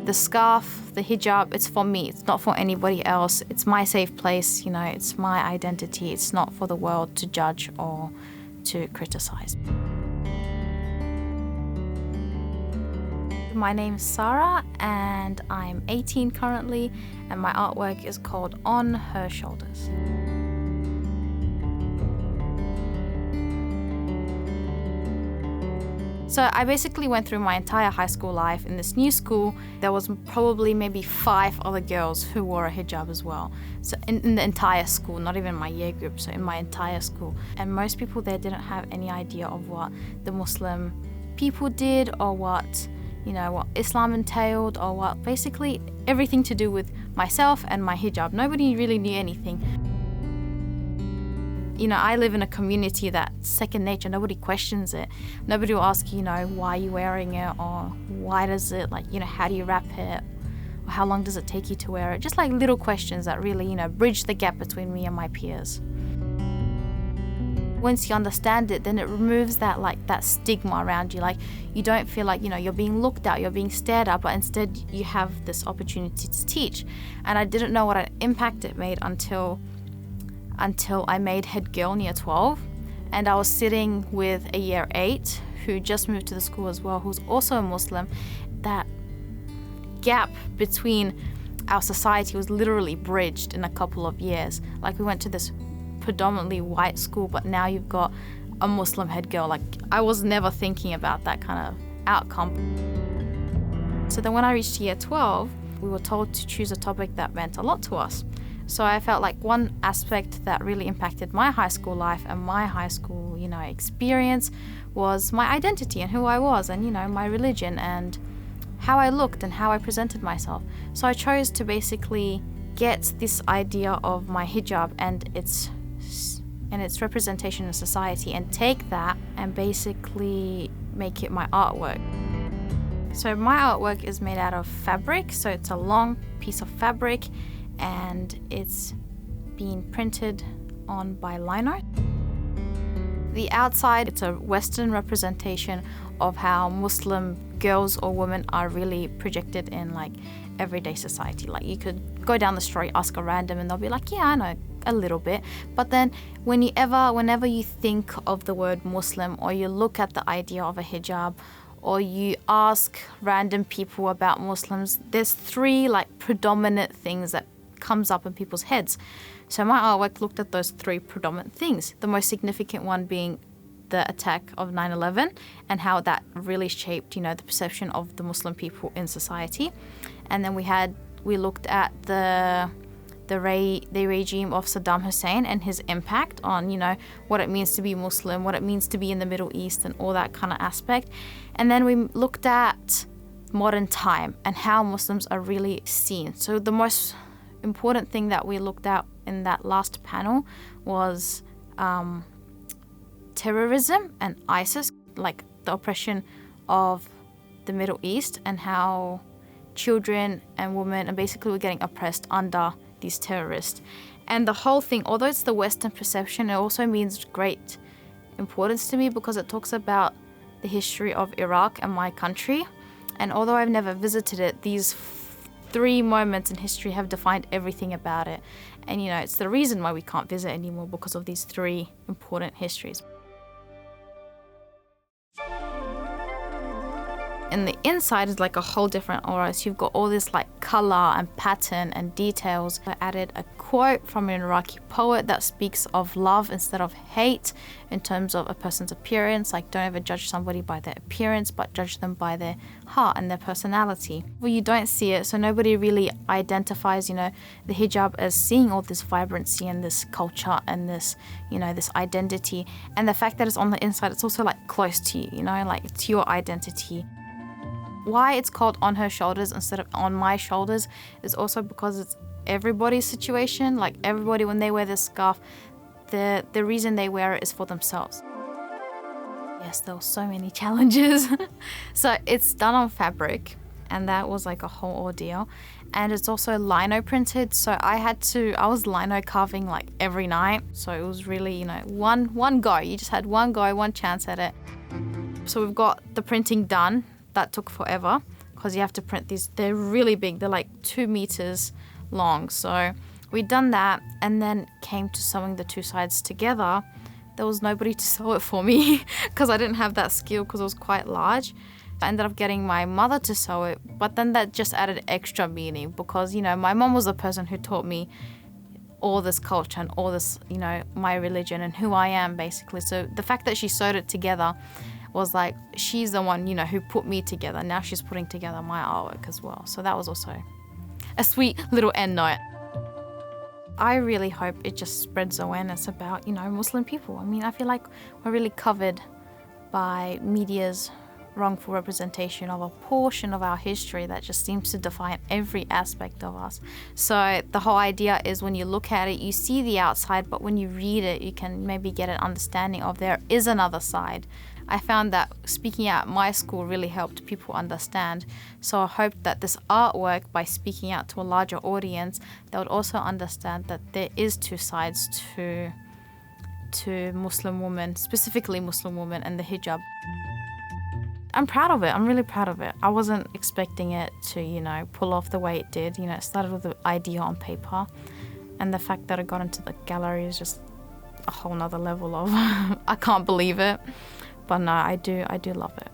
The scarf, the hijab, it's for me. It's not for anybody else. It's my safe place, it's my identity. It's not for the world to judge or to criticize. My name's Sara and I'm 18 currently, and my artwork is called On Her Shoulders. So I basically went through my entire high school life in this new school. There was probably maybe 5 other girls who wore a hijab as well. So in the entire school, not even my year group, so in my entire school. And most people there didn't have any idea of what the Muslim people did, or what Islam entailed, or what basically everything to do with myself and my hijab. Nobody really knew anything. I live in a community that's second nature. Nobody questions it. Nobody will ask you, why are you wearing it, or why does it, how do you wrap it, or how long does it take you to wear it? Just like little questions that really, bridge the gap between me and my peers. Once you understand it, then it removes that stigma around you. You don't feel like, you're being looked at, you're being stared at, but instead you have this opportunity to teach. And I didn't know what an impact it made until I made head girl in year 12, and I was sitting with a year 8 who just moved to the school as well, who's also a Muslim. That gap between our society was literally bridged in a couple of years. We went to this predominantly white school, but now you've got a Muslim head girl. I was never thinking about that kind of outcome. So then when I reached year 12, we were told to choose a topic that meant a lot to us. So I felt like one aspect that really impacted my high school life and my high school, experience was my identity and who I was, and, my religion and how I looked and how I presented myself. So I chose to basically get this idea of my hijab and its representation in society, and take that and basically make it my artwork. So my artwork is made out of fabric, so it's a long piece of fabric, and it's been printed on by lino. The outside, it's a Western representation of how Muslim girls or women are really projected in everyday society. You could go down the street, ask a random, and they'll be like, yeah, I know a little bit. But then whenever you think of the word Muslim, or you look at the idea of a hijab, or you ask random people about Muslims, there's 3 predominant things that comes up in people's heads. So my artwork looked at those 3 predominant things, the most significant one being the attack of 9/11 and how that really shaped, the perception of the Muslim people in society. And then we looked at the regime of Saddam Hussein and his impact on, what it means to be Muslim, what it means to be in the Middle East, and all that kind of aspect. And then we looked at modern time and how Muslims are really seen. So the most important thing that we looked at in that last panel was terrorism and ISIS, the oppression of the Middle East, and how children and women are basically getting oppressed under these terrorists. And the whole thing, although it's the Western perception, it also means great importance to me because it talks about the history of Iraq and my country. And although I've never visited it, these 3 moments in history have defined everything about it. And it's the reason why we can't visit anymore, because of these 3 important histories. And the inside is a whole different aura. So you've got all this color and pattern and details. I added a quote from an Iraqi poet that speaks of love instead of hate in terms of a person's appearance. Don't ever judge somebody by their appearance, but judge them by their heart and their personality. Well, you don't see it, so nobody really identifies, the hijab as seeing all this vibrancy and this culture and this, this identity. And the fact that it's on the inside, it's also close to you, it's your identity. Why it's called On Her Shoulders instead of On My Shoulders is also because it's everybody's situation. Everybody, when they wear this scarf, the reason they wear it is for themselves. Yes, there were so many challenges. So it's done on fabric, and that was a whole ordeal. And it's also lino printed, so I was lino carving every night. So it was really, one go. You just had one go, one chance at it. So we've got the printing done. That took forever because you have to print these. They're really big. They're like 2 meters long. So we'd done that and then came to sewing the 2 sides together. There was nobody to sew it for me because I didn't have that skill because it was quite large. I ended up getting my mother to sew it, but then that just added extra meaning because, my mom was the person who taught me all this culture and all this, my religion and who I am, basically. So the fact that she sewed it together was like, she's the one, who put me together. Now she's putting together my artwork as well. So that was also a sweet little end note. I really hope it just spreads awareness about, Muslim people. I mean, I feel like we're really covered by media's wrongful representation of a portion of our history that just seems to define every aspect of us. So the whole idea is when you look at it, you see the outside, but when you read it, you can maybe get an understanding of there is another side. I found that speaking out at my school really helped people understand. So I hope that this artwork, by speaking out to a larger audience, they would also understand that there is 2 sides to Muslim women, specifically Muslim women and the hijab. I'm proud of it. I'm really proud of it. I wasn't expecting it to, pull off the way it did. It started with the idea on paper, and the fact that it got into the gallery is just a whole nother level of I can't believe it. But no, I do love it.